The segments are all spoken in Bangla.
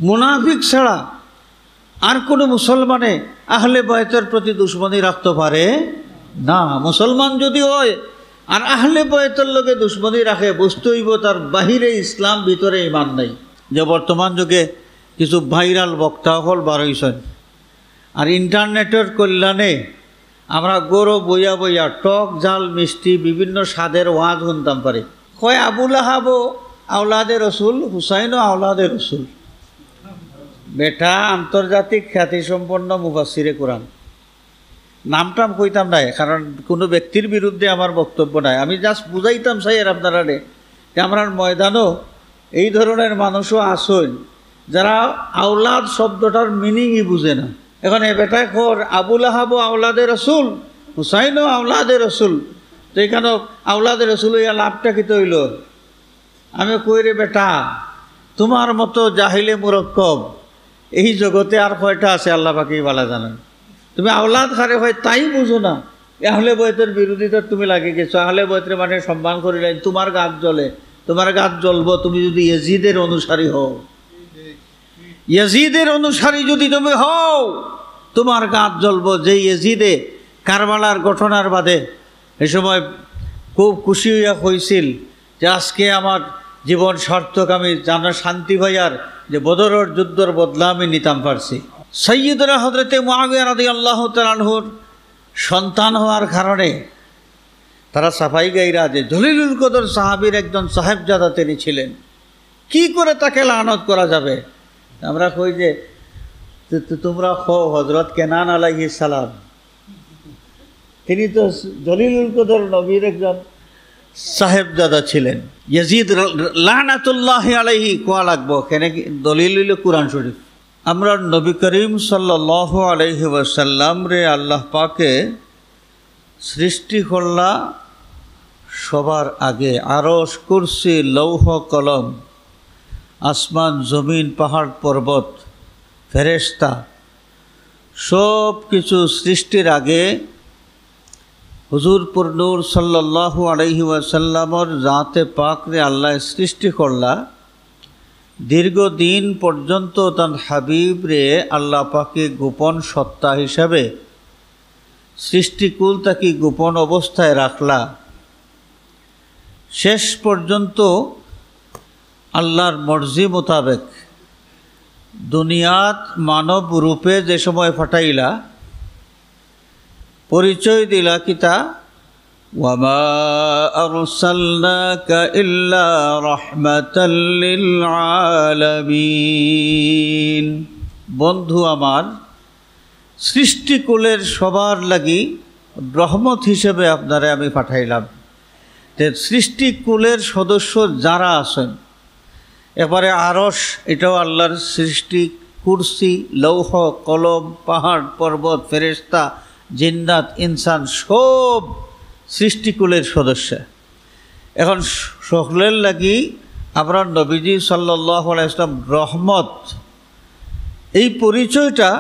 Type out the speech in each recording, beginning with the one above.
মুনাফিক ছাড়া আর কোনো মুসলমানে আহলে বায়তের প্রতি দুশ্মনী রাখতে পারে না। মুসলমান যদি হয় আর আহলে বায়তের লগে দুশ্মনী রাখে, বুঝতে হইব তার বাহিরে ইসলাম, ভিতরে ইমান নাই। যে বর্তমান যুগে কিছু ভাইরাল বক্তা হল বারইছেন, আর ইন্টারনেটের কল্যাণে আমরা গৌরব বইয়া বইয়া টক জাল মিষ্টি বিভিন্ন স্বাদের ওয়াজ শুনতাম পারি। কয় আবুল আহাবও আওলাদে রসুল, হুসাইনও আওলাদে রসুল। বেটা আন্তর্জাতিক খ্যাতিসম্পন্ন মুফাসসিরে কোরআন, নামটাম কইতাম নাই, কারণ কোনো ব্যক্তির বিরুদ্ধে আমার বক্তব্য নাই। আমি জাস্ট বুঝাইতাম চাই আর আপনারা যে আমরা ময়দানও এই ধরনের মানুষও আসেন যারা আওলাদ শব্দটার মিনিংই বুঝে না। এখন এ বেটায় খর আবুল আহাবও আওলাদে রসুল, হুসাইনও আওলাদে রসুল, তো এখানে আওলাদে রসুল ইয়া লাভটা কি তৈল? আমি কই রে বেটা, তোমার মতো জাহিলে মুরক্কব এই জগতে আর কয়টা আছে আল্লাহ পাকেই ভালো জানেন। তুমি আওলাদ খারে হয় তাই বুঝো না, আহলে বয়তের বিরোধিতা তুমি লাগে গেছো। আহলে বয়তের মানে সম্মান করিলেন, তোমার গাছ জ্বলে, তোমার গাছ জ্বলবো তুমি যদি ইয়াজিদের অনুসারী হও। ইয়াজিদের অনুসারী যদি তুমি হও, তোমার গাছ জ্বলবো। যে ইয়াজিদে কারবালার ঘটনার বাদে এ সময় খুব খুশি হইয়া হয়েছিল যে আজকে আমার জীবন সার্থক, আমি জানা শান্তি ভাইয়ার যে বদরের যুদ্ধর বদলা আমি নিতাম পারছি। সৈয়দরা হযরতে মুআবিয়া রাদিয়াল্লাহু তাআলা আনহুর সন্তান হওয়ার কারণে তারা সাফাই গাইরা যে জলিলুল কদর সাহাবীর একজন সাহেবজাদা তিনি ছিলেন, কি করে তাকে লানত করা যাবে? আমরা কই যে তোমরা হযরত কেনান আলাইহিস সালাম, তিনি তো জলিলুল কদর নবীর একজন সাহেবজাদা ছিলেন। ইয়াজিদ লানাতুল্লাহি আলাইহি কোয়া লাগবো কেন? দলিল হইল কুরআন শরীফ। আমরা নবী করিম সাল্লাল্লাহু আলাইহি ওয়াসাল্লাম রে আল্লাহ পাকে সৃষ্টি করলা সবার আগে। আরশ, কুরসি, লৌহ কলম, আসমান জমিন, পাহাড় পর্বত, ফেরেশতা সব কিছু সৃষ্টির আগে হুজুর পুরনূর সাল্লাল্লাহু আলাইহি ওয়াসাল্লামর জাতে পাক রে আল্লাহ সৃষ্টি করলা। দীর্ঘদিন পর্যন্ত তার হাবিব রে আল্লাহ পাকে গোপন সত্তা হিসাবে সৃষ্টিকুল তাকে গোপন অবস্থায় রাখলা। শেষ পর্যন্ত আল্লাহর মর্জি মোতাবেক দুনিয়াত মানব রূপে যে সময় ফাটাইলা, পরিচয় দিলা কিতা ওয়ামা আরসালনাকা ইল্লা রাহমাতাল লিল আলামিন। বন্ধু আমার, সৃষ্টিকুলের সবার লাগি রহমত হিসেবে আপনারে আমি পাঠাইলাম। সৃষ্টিকুলের সদস্য যারা আছেন, এবারে আরশ এটাও আল্লাহর সৃষ্টি, কুরসি, লৌহ কলম, পাহাড় পর্বত, ফেরেশতা, জিন্নাত, ইনসান সব সৃষ্টিকুলের সদস্য। এখন সকলের লাগি আমরা নবীজি সাল্লাল্লাহু আলাইহি ওয়াসাল্লাম রহমত, এই পরিচয়টা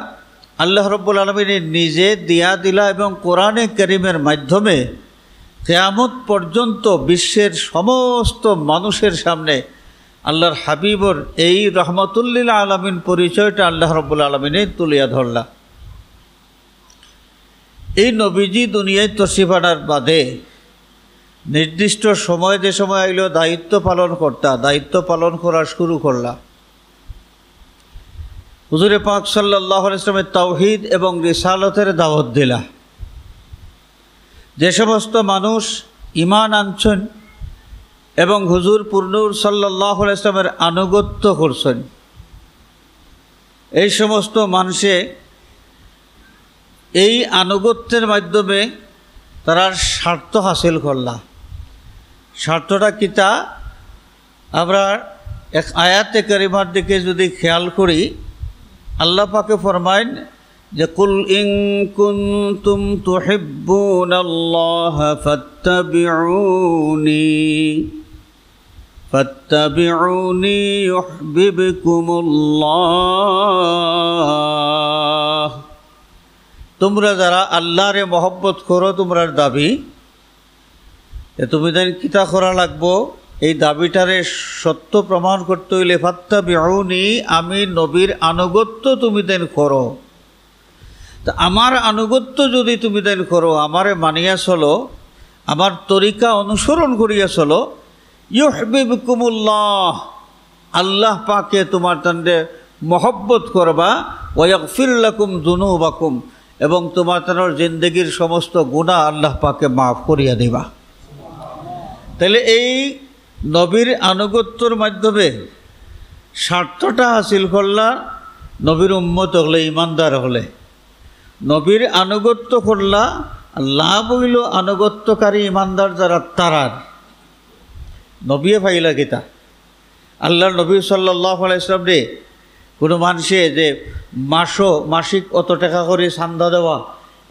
আল্লাহ রাব্বুল আলামিন নিজে দিয়া দিলা এবং কোরআনে কারীমের মাধ্যমে কিয়ামত পর্যন্ত বিশ্বের সমস্ত মানুষের সামনে আল্লাহর হাবিবর এই রহমতুল লিল আলামিন পরিচয়টা আল্লাহ রাব্বুল আলামিন তুলিয়া ধরলা। এই নবীজি দুনিয়ায় তশরিফ আনার বাদে নির্দিষ্ট সময় যে সময় আইল দায়িত্ব পালন করতা, দায়িত্ব পালন করা শুরু করলা। হুজুরে পাক সাল্লাল্লাহু আলাইহি ওয়াসাল্লামের তাওহীদ এবং রিসালতের দাওয়াত দিলা। যে সমস্ত মানুষ ঈমান আনছেন এবং হুজুর পুরনূর সাল্লাল্লাহু আলাইহি ওয়াসাল্লামের আনুগত্য করছেন, এই সমস্ত মানুষে এই আনুগত্যের মাধ্যমে তারা স্বার্থ হাসিল করলা। স্বার্থটা কিতা? আমরা এক আয়াতে কারিমার দিকে যদি খেয়াল করি, আল্লাহ পাকে ফরমাইন যে কুল ইন কুনতুম তুহিব্বুনাল্লাহ ফাত্তাবিউনি ইউহিব্বুকুমুল্লাহ। তোমরা যারা আল্লাহরে মহব্বত করো, তোমরা দাবি তুমি তাই কিতা করা লাগবো? এই দাবিটারে সত্য প্রমাণ করতে হইলে ফাত্তাবিউনি, আমি নবীর আনুগত্য তুমি দেন করো। তা আমার আনুগত্য যদি তুমি দেন করো, আমারে মানিয়া চলো, আমার তরিকা অনুসরণ করিয়া চলো, ইউহিব্বুকুমুল্লাহ, আল্লাহ পাকে তোমার তান্ডে মহব্বত করবা, ওয়া ইয়াগফির লাকুম যুনুবাকুম, এবং তোমার তানোর জিন্দগির সমস্ত গুনাহ আল্লাহ পাকে মাফ করিয়া দিবা। তাহলে এই নবীর আনুগত্যর মাধ্যমে স্বার্থটা হাসিল করলা, নবীর উম্মত হলে, ইমানদার হলে। নবীর আনুগত্য করলা, লাভ হইল আনুগত্যকারী ইমানদার যারা তারার। নবীয়ে পাইলা কিতা? আল্লাহর নবী সাল্লাল্লাহু আলাইহি ওয়াসাল্লাম রে কোনো মানুষে যে মাসিক অত টাকা করে চান্দা দেওয়া,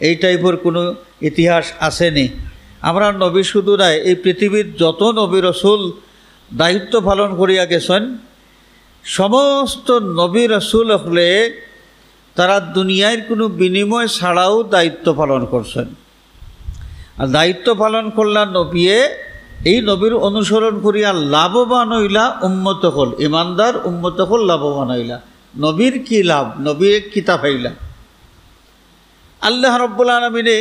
এই টাইপের কোনো ইতিহাস আসেনি। আমরা নবী শুধু নাই, এই পৃথিবীর যত নবী রসুল দায়িত্ব পালন করিয়া গেছেন, সমস্ত নবী রসুল হলে তারা দুনিয়ার কোনো বিনিময় ছাড়াও দায়িত্ব পালন করছেন। আর দায়িত্ব পালন করলা নবীয়ে, এই নবীর অনুসরণ করিয়া লাভবান হইলা উম্মত হল, ইমানদার উম্মত হল লাভবান হইলা। নবীর কি লাভ? নবীর কিতাব হইলা। আল্লাহ রাব্বুল আলামিনে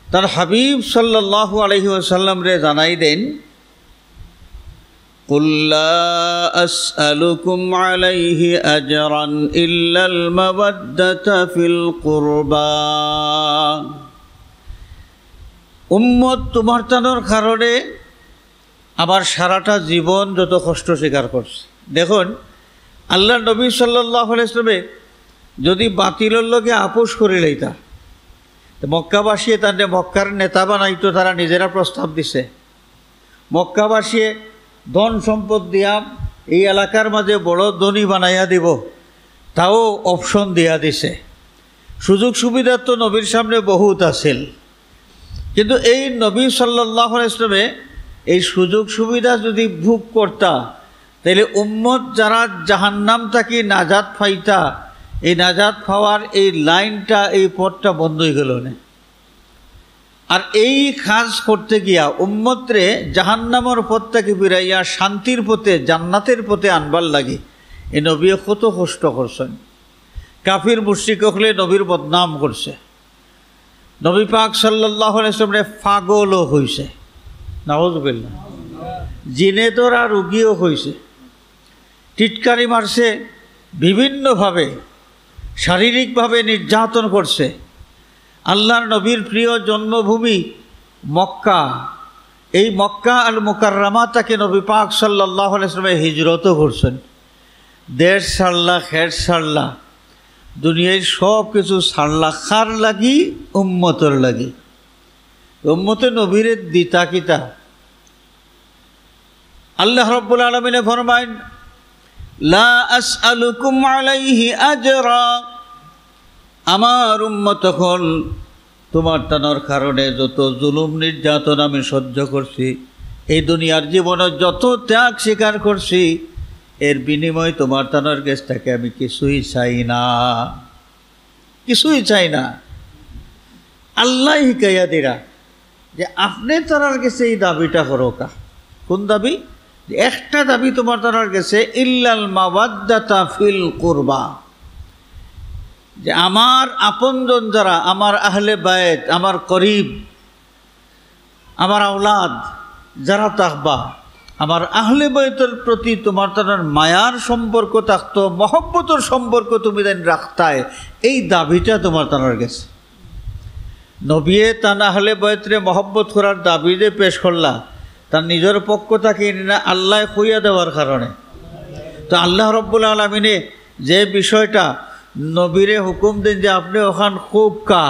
তার হাবিব সাল্লাল্লাহু আলাইহি ওয়াসাল্লাম রে জানাই দেন, কুল লা আসআলুকুম আলাইহি আজরান ইল্লাল মাওয়াদ্দাতা ফিল কুরবা। উম্মত তোমার তানোর কারণে আবার সারাটা জীবন যত কষ্ট স্বীকার করছে। দেখুন, আল্লাহ নবী সাল্লাল্লাহু আলাইহি ওয়াসাল্লামে যদি বাতিলের লগে আপোষ করে লইতা, মক্কাবাসী তাদের মক্কার নেতা বানাইতো, তারা নিজেরা প্রস্তাব দিছে। মক্কাবাসী ধন সম্পদ দিয়া এই এলাকার মাঝে বড় ধনী বানাইয়া দিব, তাও অপশন দিয়া দিছে। সুযোগ সুবিধা তো নবীর সামনে বহুত আছিল, কিন্তু এই নবী সাল্লাল্লাহু আলাইহি ওয়াসাল্লামে এই সুযোগ সুবিধা যদি ভোগ করতা, তাহলে উম্মত যারা জাহান্নাম থাকি নাজাত পাইতা, এই নাজাত পাওয়ার এই লাইনটা, এই পথটা বন্ধ হয়ে গেল না। আর এই কাজ করতে গিয়া উম্মতরে জাহান্নামের পথ থেকে ফিরাইয়া শান্তির পথে, জান্নাতের পথে আনবার লাগে এই নবী কত কষ্ট করছেন। কাফির মুশরিক হলে নবীর বদনাম করছে। নবী পাক সাল্লাল্লাহু আলাইহি ওয়াসাল্লাম পাগলও হয়েছে, নাউযুবিল্লাহ, জিনে ধরা রোগীও হয়েছে, টিটকারি মারছে, বিভিন্নভাবে শারীরিকভাবে নির্যাতন করছে। আল্লাহর নবীর প্রিয় জন্মভূমি মক্কা, এই মক্কা আল মুকাররমা থেকে নবী পাক সাল্লাল্লাহু আলাইহি ওয়াসাল্লাম হিজরতও করছেন। দেশ ছাড়লা, খের ছাড়লা, দুনিয়ার সব কিছু ছাড়লা, কার লাগি? উম্মতর লাগি। উম্মতে নবীর দিতা কিতা? আল্লাহ রাব্বুল আলামিন ফরমায়েন, লা আসআলুকুম আলাইহি আজরা, আমার উম্মত হল তোমার তানোর কারণে যত জুলুম নির্যাতন আমি সহ্য করছি, এই দুনিয়ার জীবনে যত ত্যাগ স্বীকার করছি, এর বিনিময় তোমার তানোর কাছ থেকে আমি কিছুই চাই না, কিছুই চাই না। আল্লাহ হিকাইয়া দিরা যে আপনি তার কাছে এই দাবিটা করো। কা কোন দাবি? একটা দাবি তোমার তার কাছে, ইল্লাল মাওয়াদ্দাতা ফিল কুরবা, যে আমার আপনজন যারা, আমার আহলে বায়ত, আমার করিব, আমার আওলাদ যারা থাকবা, আমার আহলে বায়তের প্রতি তোমার তার মায়ার সম্পর্ক থাকতো, মহব্বতের সম্পর্ক তুমি দেন রাখতায়, এই দাবিটা তোমার তার কাছে। নবীয়ে তার আহলে বায়তরে মহব্বত করার দাবি যে পেশ করলা, তার নিজের পক্ষ থেকে না আল্লাহ খুইয়া দেওয়ার কারণে। তো আল্লাহ রাব্বুল আলামিনে যে বিষয়টা নবীরে হুকুম দেন যে আপনি ওখান খুব কা,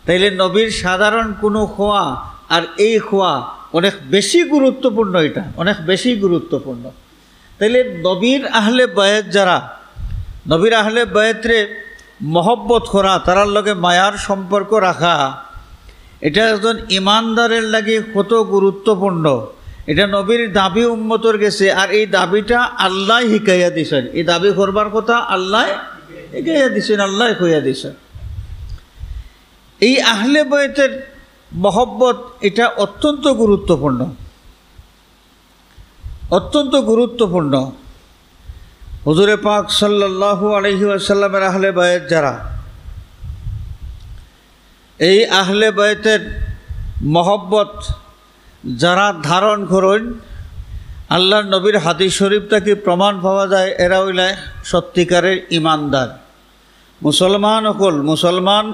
তাইলে নবীর সাধারণ কোনো খোয়া আর এই খোয়া অনেক বেশি গুরুত্বপূর্ণ, এটা অনেক বেশি গুরুত্বপূর্ণ। তাইলে নবীর আহলে বায়ত যারা, নবীর আহলে বায়তরে মহব্বত করা, তারার লগে মায়ার সম্পর্ক রাখা, এটা একজন ইমানদারের লাগে কত গুরুত্বপূর্ণ। এটা নবীর দাবি উম্মতর গেছে, আর এই দাবিটা আল্লাহ হিকাইয়া দিছেন। এই দাবি করবার কথা আল্লাহ হিকাইয়া দিছেন, আল্লাহ কইয়া দিছেন। এই আহলে বায়তের মহব্বত এটা অত্যন্ত গুরুত্বপূর্ণ। অত্যন্ত গুরুত্বপূর্ণ। হুজুরে পাক সাল্লাল্লাহু আলাইহি ওয়াসাল্লামের আহলে বায়াত যারা, এই আহলে বায়াতের মহব্বত যারা ধারণ করেন, আল্লাহর নবীর হাদিস শরীফ থেকে প্রমাণ পাওয়া যায় এরা হইলে সত্যিকারের ইমানদার মুসলমান। হল মুসলমান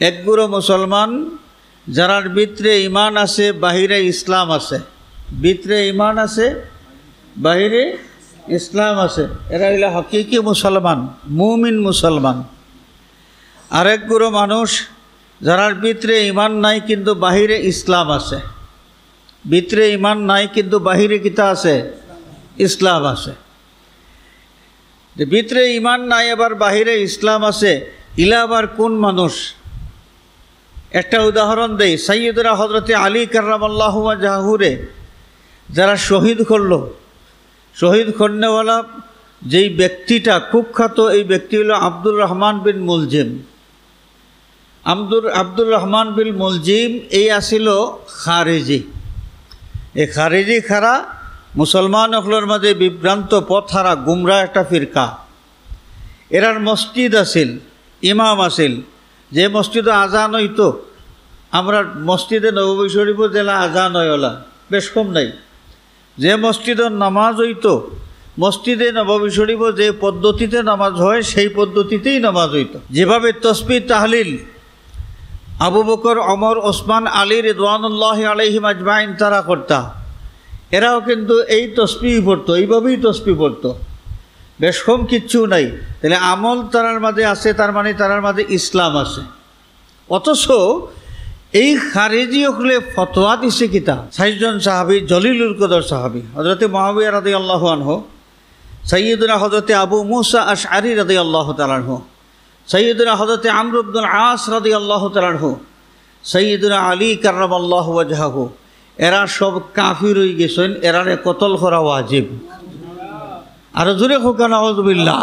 একগুলো মুসলমান যারার ভিতরে ইমান আছে, বাহিরে ইসলাম আছে। ভিতরে ইমান আছে, বাহিরে ইসলাম আছে, এরা হইলে হকিকি মুসলমান, মুমিন মুসলমান। আরেকগুলো মানুষ যারার ভিতরে ইমান নাই কিন্তু বাহিরে ইসলাম আছে। ভিতরে ইমান নাই কিন্তু বাহিরে কিতা আছে? ইসলাম আছে। যে ভিতরে ইমান নাই আবার বাহিরে ইসলাম আছে, ইলা আবার কোন মানুষ? একটা উদাহরণ দেই। সাইয়্যিদুনা হযরতে আলী কাররামাল্লাহু ওয়াজহুরে যারা শহীদ করল, শহীদ করনেওয়ালা যেই ব্যক্তিটা কুখ্যাত, এই ব্যক্তি হল আব্দুর রহমান বিন মুলজিম। আব্দুর রহমান বিন মুলজিম এই আসিল খারেজি। এই খারেজি খারা মুসলমান অকলের মাঝে বিভ্রান্ত পথহারা গুমরা একটা ফিরকা। এরার মসজিদ আছিল, ইমাম আছিল, যে মসজিদে আজান হইতো। আমরা মসজিদে নববী শরীফ জেলা আজান হয়লা বেশ কম নাই। যে মসজিদের নামাজ হইতো, মসজিদে নববী শরীফ যে পদ্ধতিতে নামাজ হয় সেই পদ্ধতিতেই নামাজ হইতো। যেভাবে তসবিহ তাহলিল আবু বকর, ওমর, ওসমান, আলী রিদওয়ানুল্লাহি আলাইহিম আজমাইন তারা করতা, এরাও কিন্তু এই তসবিহ পড়তো, এইভাবেই তসবিহ পড়তো। বেশ কম কিচ্ছু নাই। তাহলে আমল তারার মাঝে আছে, তার মানে তারার মাঝে ইসলাম আছে। অথচ এই খারেজি হলে ফতোয়া দিছে কিতা? ৬০ জন সাহাবী, জলিলুল কদর সাহাবী, হযরতে মুআবিয়া রাদিয়াল্লাহু আনহু, সাইয়্যিদুনা হযরতে আবু মুসা আশআরী রাদিয়াল্লাহু তাআলা আনহু, সাইয়্যিদুনা হযরতে আমর ইবনুল আস রাদিয়াল্লাহু তাআলা আনহু, সাইয়্যিদুনা আলী কাররামাল্লাহু ওয়াজহাহু, এরা সব কাফির হয়ে গেছেন। এরারে কতল করা ওয়াজিব। আর জোরে হোক নাউযুবিল্লাহ।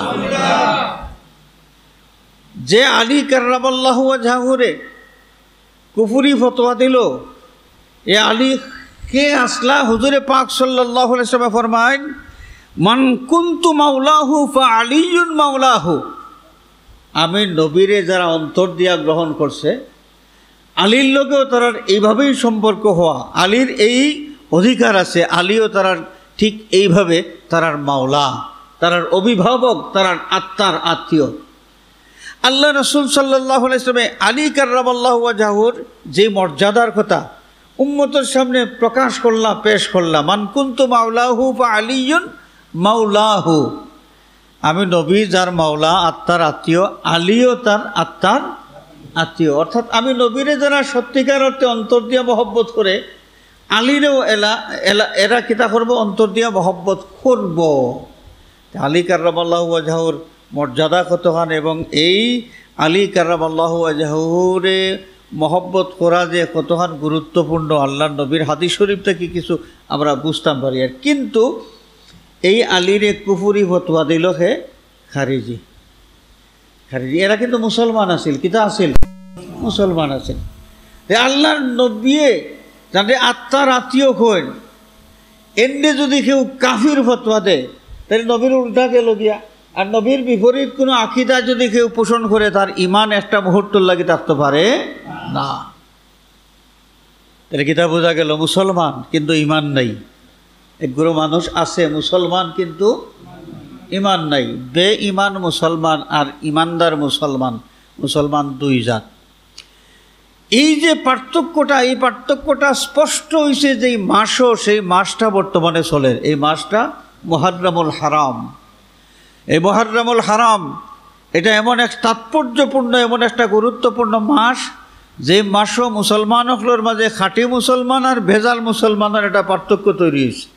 যে আলী কাররামাল্লাহু ওয়াজহাহুরে কুফরি ফতোয়া দিল, এ আলী কে আসলা? হুজুরে পাক সাল্লাল্লাহু আলাইহি ওয়াসাল্লাম ফরমায়, মান কুনতু মাওলাহু ফা আলীয়ুন মাওলাহু। আমি নবীরে যারা অন্তর দিয়া গ্রহণ করছে, আলীর লোকেও তারার এইভাবেই সম্পর্ক হওয়া, আলীর এই অধিকার আছে, আলীও তারার ঠিক এইভাবে তারার মাওলা, তারার অভিভাবক, তারার আত্মার আত্মীয়। আল্লাহ রাসূল সাল্লাল্লাহু আলাইহি ওয়াসাল্লাম আলী কাররামাল্লাহু ওয়াজহুর যে মর্যাদার কথা উম্মতের সামনে প্রকাশ করলাম, পেশ করলাম। মান কুনতু মাওলাহু ফা আলীয়ুন মাওলাহু। আমি নবী যার মাওলা, আত্মার আত্মীয়, আলীও তার আত্মার আত্মীয়। অর্থাৎ আমি নবীরে যারা সত্যিকার অর্থে অন্তর দিয়া মহব্বত করে, আলীরেও এরা কিতা করবো? অন্তর দিয়া মহব্বত করব। আলী কাররামাল্লাহু ওয়াজহুর মর্যাদা কতখান, এবং এই আলী কাররামাল্লাহু ওয়াজহুরে মহব্বত করা যে কতখান গুরুত্বপূর্ণ আল্লাহর নবীর হাদিস শরীফ থেকে কিছু আমরা বুঝতাম পারি। আর কিন্তু এই আলীরে কুফরি ফতোয়া দিল হে খারিজি। খারিজি এরা কিন্তু মুসলমান আছিল, কিতা আছিল? মুসলমান আছিল। আল্লাহর নবী যাদের আত্মার আত্মীয় হন, এনে যদি কেউ কাফির ফতোয়া দেয় তাহলে নবীর উল্টা গেল গিয়া। আর নবীর বিপরীত কোনো আকিদা যদি কেউ পোষণ করে, তার ইমান একটা মুহূর্তর লাগি থাকতে পারে না। তাহলে কিতা বোঝা গেল? মুসলমান কিন্তু ইমান নাই। একগুলো মানুষ আছে মুসলমান কিন্তু ইমান নাই। বেঈমান মুসলমান আর ইমানদার মুসলমান, মুসলমান দুই জাত। এই যে পার্থক্যটা, এই পার্থক্যটা স্পষ্ট হয়েছে যেই মাসও, সেই মাসটা বর্তমানে চলে। এই মাসটা মুহররমুল হারাম। এই মুহররমুল হারাম এটা এমন এক তাৎপর্যপূর্ণ, এমন একটা গুরুত্বপূর্ণ মাস, যে মাসও মুসলমানগুলোর মাঝে খাঁটি মুসলমান আর ভেজাল মুসলমানের একটা পার্থক্য তৈরি হয়েছে।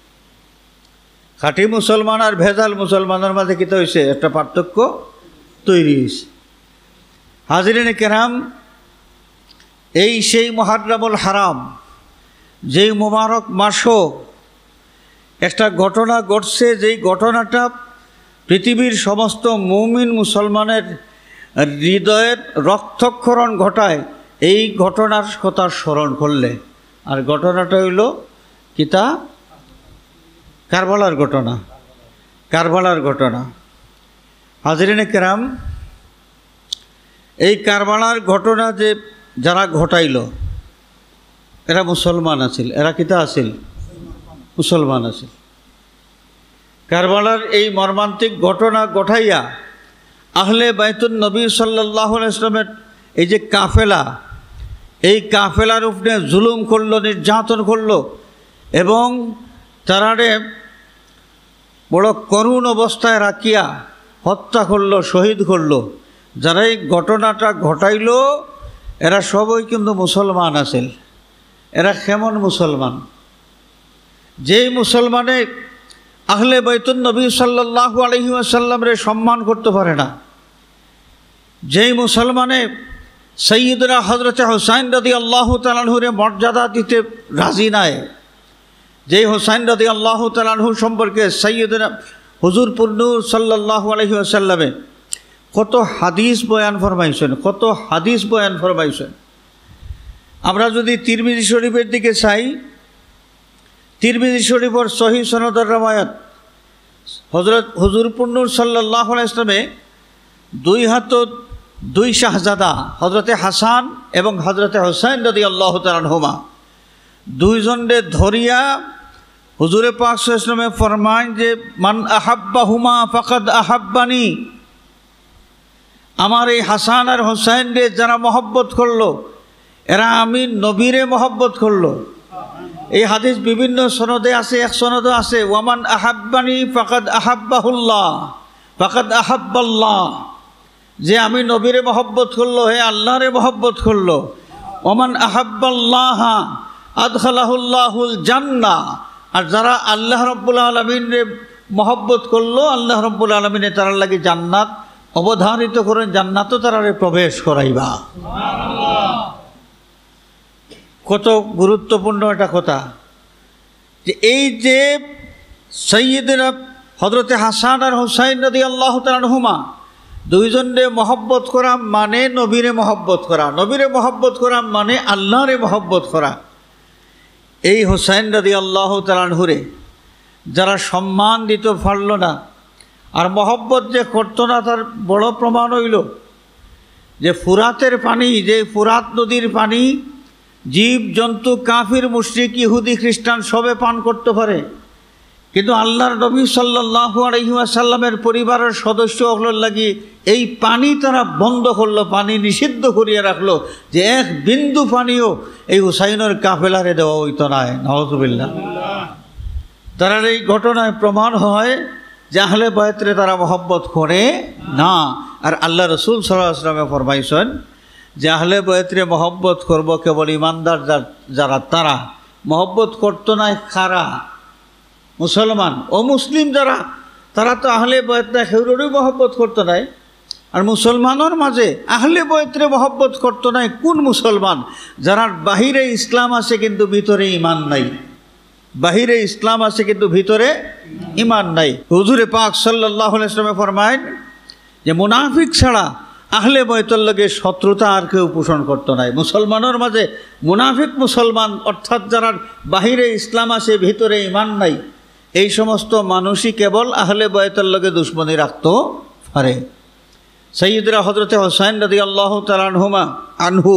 খাঁটি মুসলমান আর ভেজাল মুসলমানের মাঝে কী হয়েছে? একটা পার্থক্য তৈরি হয়েছে। হাজিরিনে কেরাম, এই সেই মুহররমুল হারাম, যেই মুবারক মাসও একটা ঘটনা ঘটছে, যেই ঘটনাটা পৃথিবীর সমস্ত মুমিন মুসলমানের হৃদয়ের রক্তক্ষরণ ঘটায়। এই ঘটনার কথা স্মরণ করলে, আর ঘটনাটা হইল কিতা? কারবালার ঘটনা, কারবালার ঘটনা। হাজরিনে কেরাম, এই কারবালার ঘটনা যে যারা ঘটাইল এরা মুসলমান আছিল। এরা কিতা আছিল? মুসলমান আছিল। কারবালার এই মর্মান্তিক ঘটনা ঘটাইয়া আহলে বাইতুন নবী সাল্লাল্লাহু আলাইহি ওয়াসাল্লামের এই যে কাফেলা, এই কাফেলার উপরে জুলুম করলো, নির্যাতন করলো এবং তারারে বড় করুণ অবস্থায় রাখিয়া হত্যা করলো, শহীদ করলো। যারা এই ঘটনাটা ঘটাইল এরা সবই কিন্তু মুসলমান আছিল। এরা কেমন মুসলমান? যেই মুসলমানে আহলে বাইতুন নবী সাল্লাল্লাহু আলাইহি ওয়াসাল্লামরে সম্মান করতে পারে না, যেই মুসলমানে সৈয়দনা হযরত হুসাইন রাদিয়াল্লাহু তাআলা আনহুর মর্যাদা দিতে রাজি নাই, যেই হুসাইন রাদিয়াল্লাহু তাআলা আনহু সম্পর্কে সৈয়দনা হুজুর নূর সাল্লাল্লাহু আলাইহি ওয়াসাল্লামে কত হাদিস বয়ান ফরমাইছেন, কত হাদিস বয়ান ফরমাইছেন। আমরা যদি তিরমিজি শরীফের দিকে চাই, তিরমিজি শরীফের সহিহ সনদের রওয়ায়াত হযরত হুজুর নূর সাল্লাল্লাহু আলাইহি ওয়াসাল্লামে দুই হাত দুই শাহজাদা হযরতে হাসান এবং হযরতে হুসাইন রাদিয়াল্লাহু তাআলা আনহুমা দুইজনকে ধরিয়া হুজুরে পাক সাল্লাল্লাহু আলাইহি ওয়াসাল্লামে ফরমান যে মান আহাব্বাহুমা ফাকাদ আহাব্বানি, আমার এই হাসান আর হুসাইনকে যারা মহব্বত করলো এরা আমি নবীরে মহব্বত করলো। এই হাদিস বিভিন্ন সনদে আছে, এক সনদে আছে ওয়ামান আহাব্বানি ফাকাদ আহাব্বাহুল্লাহ ফাকাদ আহাব্বাল্লাহ, যে আমি নবীরে মহব্বত করলো হে আল্লাহরে মহব্বত করলো। ওমান আহাব্বাল্লাহ আদখালাহুল্লাহুল জান্নাহ, আর যারা আল্লাহ রাব্বুল আলামিনের মহব্বত করলো আল্লাহ রাব্বুল আলামিনে তার লাগি জান্নাত অবধারিত করেন, জান্নাতও তারারে প্রবেশ করাইবা। কত গুরুত্বপূর্ণ এটা কথা যে এই যে সৈয়দনা হযরতে হাসান আর হুসাইন রাদিয়াল্লাহু তাআলা আনহুমা দুইজনে মহব্বত করা মানে নবীরে মহব্বত করা, নবীরে মহব্বত করা মানে আল্লাহরে মহব্বত করা। এই হুসাইন রাদিয়াল্লাহু তাআলা আনহুরে যারা সম্মান দিতে পারল না আর মহব্বত যে করতো না তার বড় প্রমাণ হইল যে ফুরাতের পানি, যে ফুরাত নদীর পানি জীব জন্তু কাফির মুশরিক ইহুদি খ্রিস্টান সবে পান করতে পারে, কিন্তু আল্লাহর নবী সাল্লাল্লাহু আলাইহি ওয়াসাল্লামের পরিবারের সদস্য হলোর লাগি এই পানি তারা বন্ধ করলো, পানি নিষিদ্ধ করিয়া রাখলো যে এক বিন্দু পানিও এই হুসাইনের কাফেলারে দেওয়া হইতো না। নাউযুবিল্লাহ। তারা এই ঘটনায় প্রমাণ হয় যে আহলে বায়তরে তারা মহব্বত করে না। আর আল্লাহ রসুল সাল্লাল্লাহু আলাইহি ওয়াসাল্লাম ফরমাইছেন যে আহলে বায়তরে মহব্বত করব কেবল ইমানদার যারা, তারা মহব্বত করতো না কারা? মুসলমান ও মুসলিম যারা, তারা তো আহলে বায়তরে হেউরই মহব্বত করতো নাই। আর মুসলমানের মাঝে আহলে বায়তরে মহব্বত করতো নাই কোন মুসলমান? যারা বাহিরে ইসলাম আছে কিন্তু ভিতরে ঈমান নাই, বাহিরে ইসলাম আছে কিন্তু ভিতরে ঈমান নাই। হুজুরে পাক সাল্লাল্লাহু আলাইহি ওয়াসাল্লাম ফরমায়েন যে মুনাফিক ছাড়া আহলে বায়তের লগে শত্রুতা আর কেউ পোষণ করতো নাই। মুসলমানের মাঝে মুনাফিক মুসলমান অর্থাৎ যারা বাহিরে ইসলাম আছে ভিতরে ঈমান নাই, এই সমস্ত মানুষই কেবল আহলে বায়তের লগে দুশমনী রাখতে পারে। সৈয়দরা হযরতে হুসাইন রাদিয়াল্লাহু তাআলা আনহু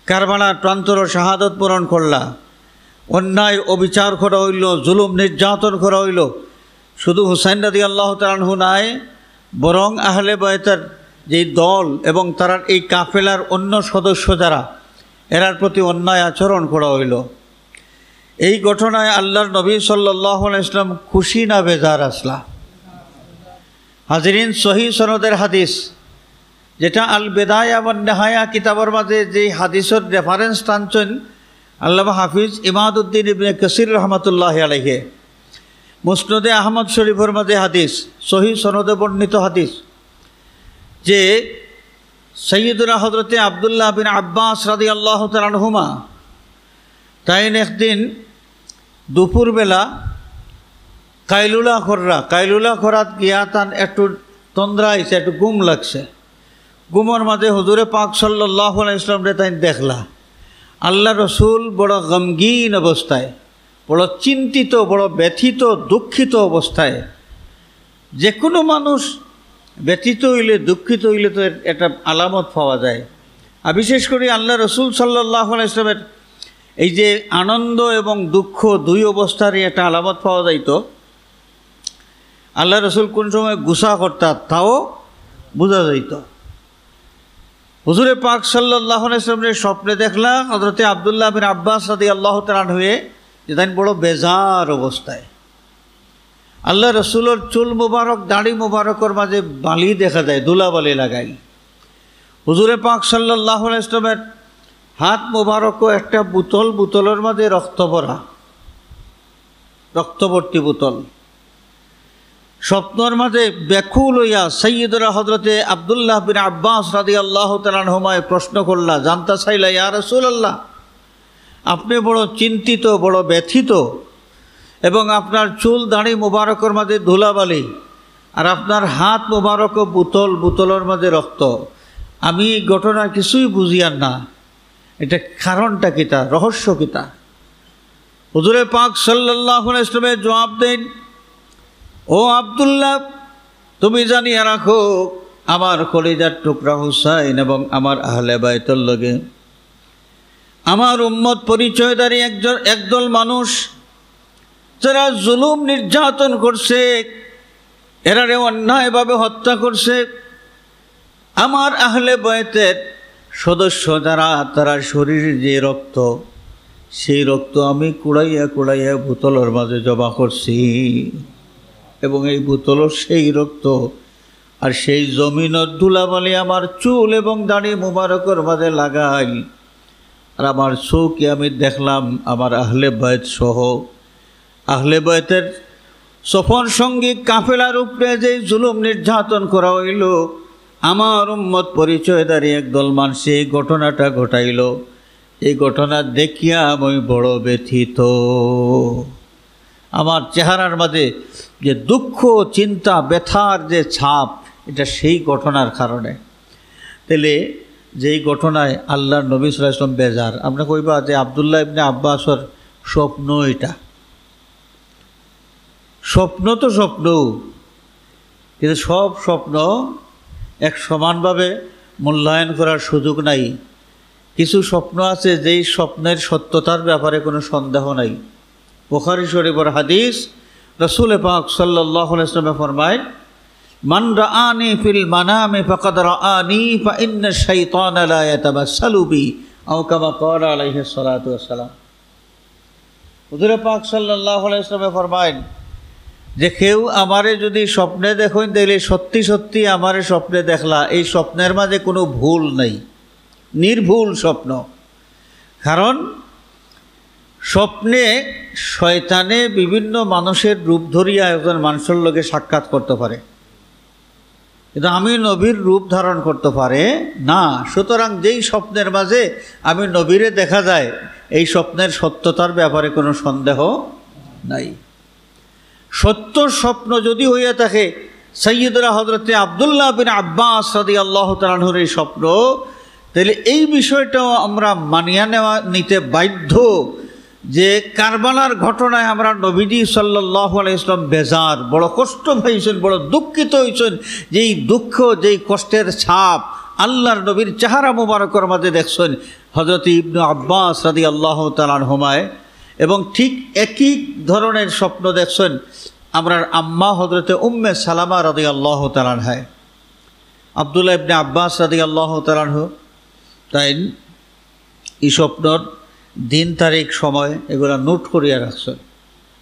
কারবালার প্রান্তর শাহাদত পূরণ করলা, অন্যায় অবিচার করা হইল, জুলুম নির্যাতন করা হইল। শুধু হুসাইন রাদিয়াল্লাহু তাআলা আনহু নাই, বরং আহলে বায়তের যে দল এবং তার এই কাফেলার অন্য সদস্য যারা, এরার প্রতি অন্যায় আচরণ করা হইল। এই ঘটনায় আল্লাহর নবী সাল্লাল্লাহু আলাইহি ওয়াসাল্লাম খুশি না বেজার আসলা? হাজিরিন, সহিহ সনদের হাদিস যেটা আল বেদায়া ওয়ান নিহায়া কিতাবের মাঝে যে হাদিসের রেফারেন্স টানছেন আল্লামা হাফিজ ইমাদউদ্দিন ইবনে কাসির রহমাতুল্লাহি আলাইহি, মুসনদে আহমদ শরীফের মাঝে হাদিস, সহিহ সনদে বর্ণিত হাদিস যে সৈয়দনা হযরতে আব্দুল্লাহ বিন আব্বাস রাদিয়াল্লাহু তাআলা আনহুমা তাইন একদিন দুপুরবেলা কাইলুলা করাত গিয়া তান একটু তন্দ্রা আইছে, একটু ঘুম লাগছে। ঘুমের মাঝে হুজুরে পাক সাল্লাল্লাহু আলাইহি ওয়াসাল্লাম রে তাই দেখলা। আল্লাহ রসুল বড় গমগীন অবস্থায় বড় চিন্তিত, বড় ব্যথিত, দুঃখিত অবস্থায়। যে কোনো মানুষ ব্যথিত হইলে, দুঃখিত হইলে তো একটা আলামত পাওয়া যায়। আর বিশেষ করে আল্লাহ রসুল সাল্লাল্লাহু আলাইহি ওয়াসাল্লামের এই যে আনন্দ এবং দুঃখ দুই অবস্থারই একটা আলামত পাওয়া যাইত। আল্লাহ রসুল কোন সময় গুসা করতেন তাও বোঝা যাইত। হুজুরে পাক সাল্লাল্লাহু আলাইহি ওয়াসাল্লামের স্বপ্নে দেখলাম হযরতে আব্দুল্লাহ বিন আব্বাস রাদিয়াল্লাহু তাআলা আনহু যে তাই বড় বেজার অবস্থায়। আল্লাহ রসুলের চুল মুবারক, দাড়ি মুবারকর মাঝে বালি দেখা যায়, ধুলাবালি লাগাই। হুজুরে পাক সাল্লাল্লাহু আলাইহি ওয়াসাল্লামের হাত মুবারকও একটা বোতল, বোতলের মাঝে রক্ত ভরা, রক্তবর্তী বোতল। স্বপ্নের মাঝে ব্যাকুল হইয়া সাইয়্যিদুনা হযরতে আব্দুল্লাহ বিন আব্বাস রাদিয়াল্লাহু তাআলা আনহুমায় প্রশ্ন করলা, জানতা চাইলা, ইয়া রাসূলুল্লাহ, আপনি বড় চিন্তিত, বড় ব্যথিত, এবং আপনার চুল দাড়ি মুবারকের মাঝে ধুলাবালি, আর আপনার হাত মুবারক বোতল, বোতলের মাঝে রক্ত। আমি ঘটনা কিছুই বুঝিয়ান না, এটা কারণটা কিতা, রহস্য কিতা? হুজুরে পাক সাল্লাল্লাহু আলাইহি ওয়াসাল্লাম জবাব দেন, ও আব্দুল্লাহ, তুমি জানিয়া রাখো, আমার কলিজার টুকরা হুসাইন এবং আমার আহলে বাইতের লগে আমার উম্মত পরিচয়দারী একদল মানুষ যারা জুলুম নির্যাতন করছে, এরারে অন্যায়ভাবে হত্যা করছে। আমার আহলে বাইতের সদস্য যারা, তারা শরীরের যে রক্ত, সেই রক্ত আমি কুড়াইয়া কুড়াইয়া বোতলের মাঝে জমা করছি, এবং এই বোতলও সেই রক্ত, আর সেই জমিনের ধুলাবালি আমার চুল এবং দাড়ি মুবারকের মাঝে লাগাই। আর আমার চোখে আমি দেখলাম আমার আহলে বাইত সহ আহলে বাইতের সফর সঙ্গী কাফেলার উপরে যে জুলুম নির্যাতন করা হইল, আমার উম্মত পরিচয়দারী একদল মানুষ এই ঘটনাটা ঘটাইল। এই ঘটনা দেখিয়া আমি বড় ব্যথিত। আমার চেহারার মাঝে যে দুঃখ, চিন্তা, ব্যথার যে ছাপ, এটা সেই ঘটনার কারণে। তাহলে যেই ঘটনায় আল্লাহর নবী সাল্লাল্লাহু আলাইহি ওয়াসাল্লাম বেজার, আমরা কইবা যে আব্দুল্লাহ ইবনে আব্বাসর স্বপ্ন, এটা স্বপ্ন তো স্বপ্ন, কিন্তু সব স্বপ্ন এক সমানভাবে মূল্যায়ন করার সুযোগ নাই। কিছু স্বপ্ন আছে যেই স্বপ্নের সত্যতার ব্যাপারে কোনো সন্দেহ নাই। বুখারী শরীফের হাদিস, রাসূল পাক সাল্লাল্লাহু আলাইহি ওয়াসাল্লাম ফরমায়, মান রাআনি ফিল মানামি ফাকাদ রাআনি ফা ইন্না শাইতানা লা ইয়াতামাসসালু বি, আও কামা ক্বালা আলাইহি সাল্লাতু ওয়াসসালাম। হুজুর পাক সাল্লাল্লাহু আলাইহি ওয়াসাল্লাম ফরমায় যে কেউ আমারে যদি স্বপ্নে দেখেন, তাহলে সত্যি সত্যি আমারে স্বপ্নে দেখলা, এই স্বপ্নের মাঝে কোনো ভুল নেই, নির্ভুল স্বপ্ন। কারণ স্বপ্নে শয়তানে বিভিন্ন মানুষের রূপ ধরিয়া একজন মানুষের লগে সাক্ষাৎ করতে পারে, কিন্তু আমি নবীর রূপ ধারণ করতে পারে না। সুতরাং যেই স্বপ্নের মাঝে আমি নবীরে দেখা যায়, এই স্বপ্নের সত্যতার ব্যাপারে কোনো সন্দেহ নাই। সত্য স্বপ্ন যদি হইয়া থাকে সাইয়্যিদুনা হযরতে আব্দুল্লাহ বিন আব্বাস রাদিয়াল্লাহু তাআলা আনহুর এই স্বপ্ন, তাহলে এই বিষয়টাও আমরা মানিয়া নিতে বাধ্য যে কারবালার ঘটনায় আমরা নবীজি সাল্লাল্লাহু আলাইহি ওয়াসাল্লাম বেজার, বড় কষ্ট পাইছেন, বড় দুঃখিত হয়েছেন। যেই দুঃখ, যেই কষ্টের ছাপ আল্লাহর নবীর চেহারা মুবারকের মাঝে দেখছেন হযরত ইবনে আব্বাস রাদিয়াল্লাহু তাআলা আনহুমায়, এবং ঠিক একই ধরনের স্বপ্ন দেখছেন আমরা আম্মা হযরতে উম্মে সালামা রাদিয়াল্লাহু তাআলা আনহা। আব্দুল্লাহ ইবনে আব্বাস রাদিয়াল্লাহু তাআলা আনহু তাই এই স্বপ্নর দিন, তারিখ, সময় এগুলো নোট করিয়া রাখছেন।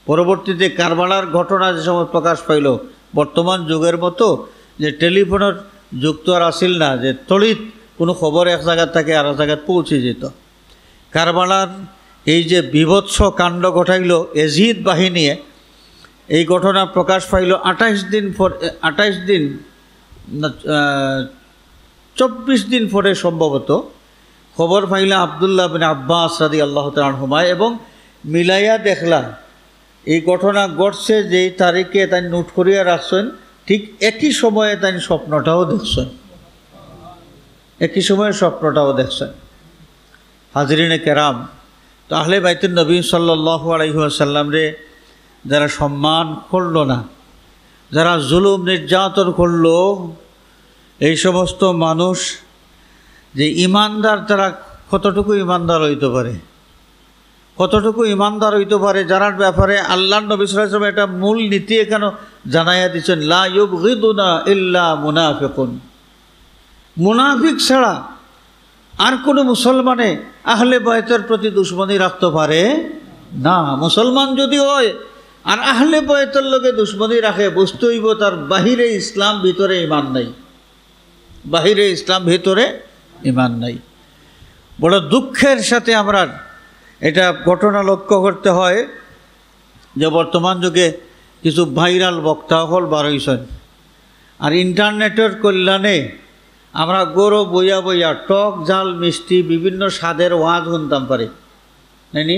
পরবর্তীতে কারবালার ঘটনা যে সময় প্রকাশ পাইল, বর্তমান যুগের মতো যে টেলিফোনের যুগ তো আর আসিল না, যে তড়িৎ কোনো খবর এক জায়গা থেকে আর এক জায়গায় পৌঁছে যেত। কারবালার এই যে বিভৎস কাণ্ড ঘটাইল এজিদ বাহিনী, এই ঘটনা প্রকাশ পাইল 24 দিন পরে সম্ভবত খবর পাইলা আব্দুল্লাহ বিন আব্বাস রাদিয়াল্লাহু তাআলা আনহুমা, এবং মিলাইয়া দেখলা এই ঘটনা ঘটছে যেই তারিখে তাই নোট করিয়া রাখছেন, ঠিক একই সময়ে তাই স্বপ্নটাও দেখছেন, একই সময়ে স্বপ্নটাও দেখছেন। হাজরিনে কেরাম, তো আহলে বাইতুন নবী সাল্লাল্লাহু আলাইহি ওয়াসাল্লাম রে যারা সম্মান করলো না, যারা জুলুম নির্যাতন করলো, এই সমস্ত মানুষ যে ইমানদার, তারা কতটুকু ইমানদার হইতে পারে, কতটুকু ইমানদার হইতে পারে, যারার ব্যাপারে আল্লাহর নবী সাল্লাল্লাহু আলাইহি ওয়াসাল্লাম এটা মূল নীতি এখানে জানাইয়া দিচ্ছেন, লা ইউবগিদুনা ইল্লা মুনাফিকুন। মুনাফিক ছাড়া আর কোনো মুসলমানে আহলে বায়তের প্রতি দুশমনী রাখতে পারে না। মুসলমান যদি হয় আর আহলে বায়তের লগে দুশমনী রাখে, বুঝতে হইব তার বাহিরে ইসলাম, ভিতরে ইমান নাই। বাহিরে ইসলাম, ভিতরে ইমান নাই। বড় দুঃখের সাথে আমরা এটা ঘটনা লক্ষ্য করতে হয় যে বর্তমান যুগে কিছু ভাইরাল বক্তা হল বার হইছেন, আর ইন্টারনেটের কল্যাণে আমরা গরু বইয়া বইয়া টক ঝাল মিষ্টি বিভিন্ন স্বাদের ওয়াজ শুনতাম পারি, নাইনি?